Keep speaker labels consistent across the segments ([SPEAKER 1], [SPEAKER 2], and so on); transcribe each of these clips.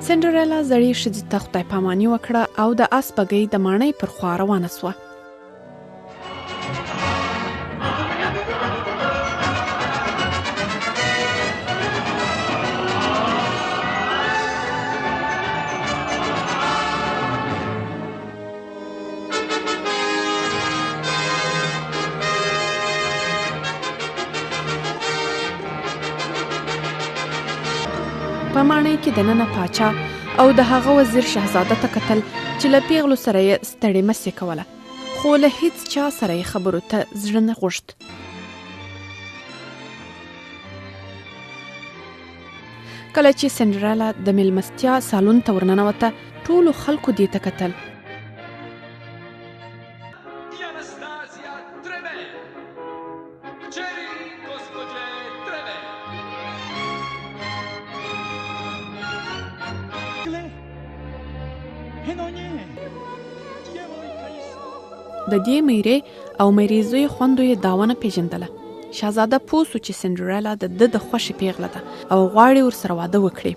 [SPEAKER 1] سندرلا زړې ښځې ته خدای پاماني وکړه او د آس بګۍ د ماڼۍ پر خوا روانه سوه. په ماڼۍ کې دننه پاچا او د هغه وزیر شهزاده ته کتل چې له پیغلو سره یې ستړې مسې کوله، خو له هیڅ چا سره یې خبرو ته زړه نه غوښت. کله چې سندرلا د میلمستیا سالون ته ورننوته، ټولو خلکو دې ته کتل. د دې میرې او میرې زوی خوندو یې دا ونه پیژندله. شهزاده پوه سو چې سندرلا د خوښې پیغله ده او غواړي ورسره واده وکړي.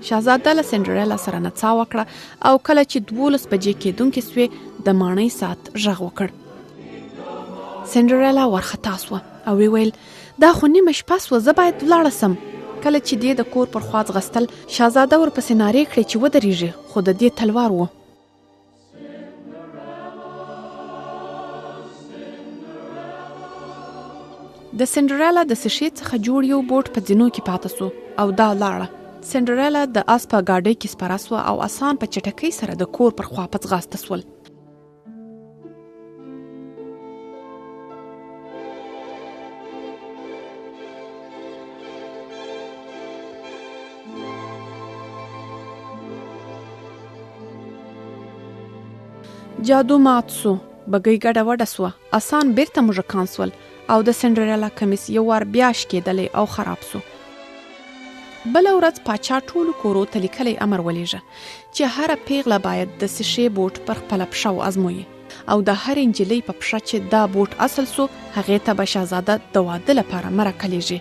[SPEAKER 1] شهزاده له سندرلا سره نڅا وکړه او کله چې 12 بجې کېدونکې سوې د ماڼۍ ساعت غږ وکړ. سندرلا ورخطا سوه او ویل دا خو نیمه شپه سوه، زه باید ولاړه سم. کله چې دې د کور پر خوا ځغستل، شهزاده ورپسې نارې کړې چې ودرېږي، خو د دې تلوار و. د سندرلا د سشې څخه جوړ یو بوټ په ځینو کې پاته سو او دا لاړه. سندرلا د آس په ګاډۍ کې سپاره سوه او آسان په چټکۍ سره د کور پر خوا په ځغاسته سول. جادو مات سو، بګۍ ګډه وډه سوه، آسان بیرته موږکان سول او د سندرلا کمیس یو وار بیا شکېدلی او خراب سو. بله ورځ پاچا ټولو کورو ته لیکلی امر ولیږه چې هره پیغله باید د سشې بوټ پر خپله پښه وازموي او د هرې نجلۍ په پښه چې دا بوټ اصل سو، هغې ته به شهزاده د واده لپاره مرکه لیږي.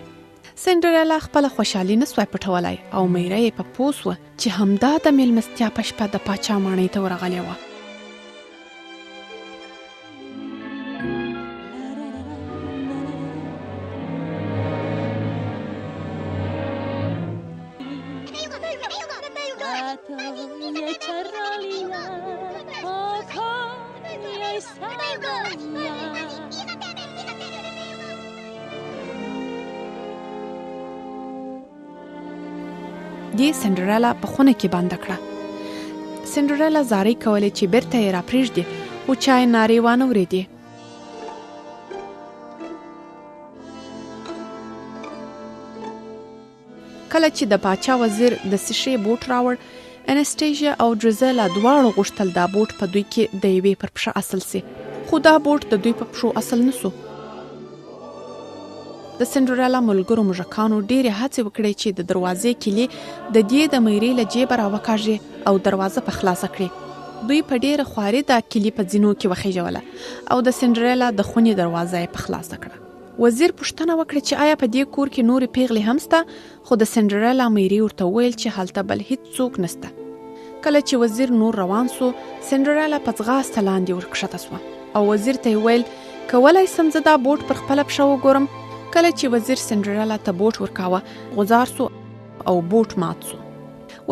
[SPEAKER 1] سندرلا خپله خوشحالي نه سوای پټولی او میره یې په پوه سوه چې همدا د میلمستیا په شپه د پاچا ماڼۍ ته ورغلې وه. دې سندرلا په خونه کې بنده کړه. سندرلا زارۍ کولې چې بیرته یې را پرېږدي، خو چا یې نارې وانه اورېدې. کله چې د پاچا وزیر د سشې بوټ راوړ، انستیژیا او ډریزلا دواړو غوښتل دا بوټ په دوی کې د یوې پر پښه اصل سي، خو دا بوټ د دوی په پښو اصل نه سو. د سندرلا ملګرو موږکانو ډېرې هڅې وکړې چې د دروازې کیلي د دې د میرې له جیبه راوکاږي او دروازه په خلاصه کړي. دوی په ډېره خواري دا کیلي په ځینو کې وخېژوله او د سندرلا د خونې دروازه یې په خلاصه کړه. وزیر پوښتنه وکړه چې آیا په دې کور کې نورې پیغلې هم سته، خو د سندرلا میرې ورته وویل چې هلته بل هیڅ څوک نسته. کله چې وزیر نور روان سو، سندرلا په ځغاسته لاندې ورکښته سوه او وزیر ته یې ویل کولی سم زه دا بوټ پر خپله پښه وګورم. کله چې وزیر سندرلا ته بوټ ورکاوه، غوځار سو او بوټ مات سو.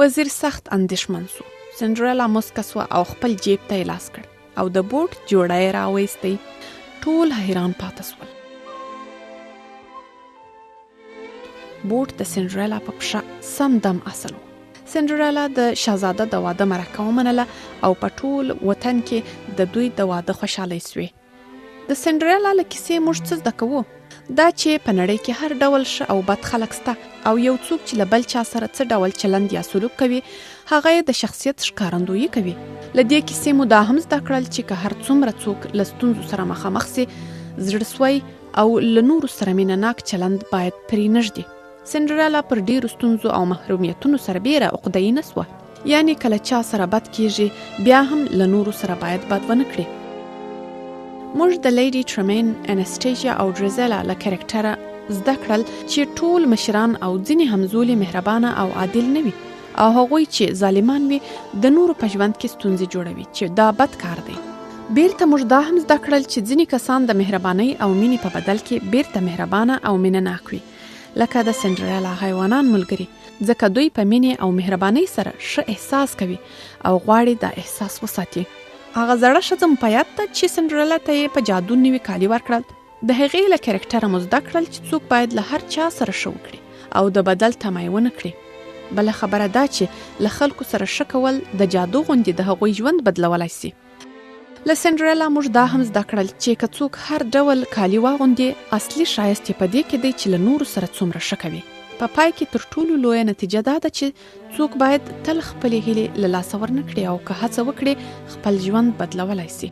[SPEAKER 1] وزیر سخت اندېښمن سو. سندرلا مسکه سوه او خپل جیب ته یې لاس کړ او د بوټ جوړه یې راویستی. ټول حیران پاته سول. بوټ د سندرلا په پښه سم دم اصل و. سندرلا د شهزاده د واده مرکه ومنله او په ټول وطن کې د دوی د واده خوشحالۍ سوې. د سندرلا له کیسې موږ څه زده کوو؟ دا چې په نړۍ کې هر ډول ښه او بد خلک سته او یو څوک چې له بل چا سره څه ډول چلند یا سلوک کوي، هغه یې د شخصیت ښکارندویي کوي. له دې کیسې مو دا هم زده کړل چې که هر څومره څوک له ستونزو سره مخامخ سي، زړهسوی او له نورو سره مینه ناک چلند باید پرې نږدي. سندرلا پر ډیرو ستونزو او محرومیتونو سربیره عقده‌ای نه سوه. یعنی کله چا سره بد کیږي، بیا هم له نورو سره باید بد ونه کړي. موږ د لیډي ټرمین، انستیژیا او ډریزلا له کرکټره زده کړل چې ټول مشران او ځینې همزولي مهربانه او عادل نه وي او هغوی چې ظالمان وي د نورو په ژوند کې ستونزې جوړوي چې دا بد کار دی. بیرته موږ دا هم زده کړل چې ځینې کسان د مهربانۍ او مینې په بدل کې بیرته مهربانه او مینه ناک وي، لکه د سندرلا حیوانان ملګري، ځکه دوی په مینې او مهربانۍ سره ښه احساس کوي او غواړي دا احساس وساتي. هغه زړه ښځه مو په یاد ده چې سندرلا ته یې په جادو نوي کالي ورکړل. د هغې له کرکټره مو زده کړل چې څوک باید له هر چا سره ښه وکړي او د بدل تمه یې ونه کړي. بله خبره دا چې له خلکو سره ښه کول د جادو غوندې د هغوی ژوند بدلولی سي. له سندرلا موږ دا هم زده کړل چې که څوک هر ډول کالي واغوندي، اصلي ښایست یې په دې کې دی چې له نورو سره څومره ښه کوي. په پای کې تر ټولو لویه نتیجه دا ده چې څوک باید تل خپلې هیلې له لاسه ورنه کړي او که هڅه وکړي خپل ژوند بدلولی سي.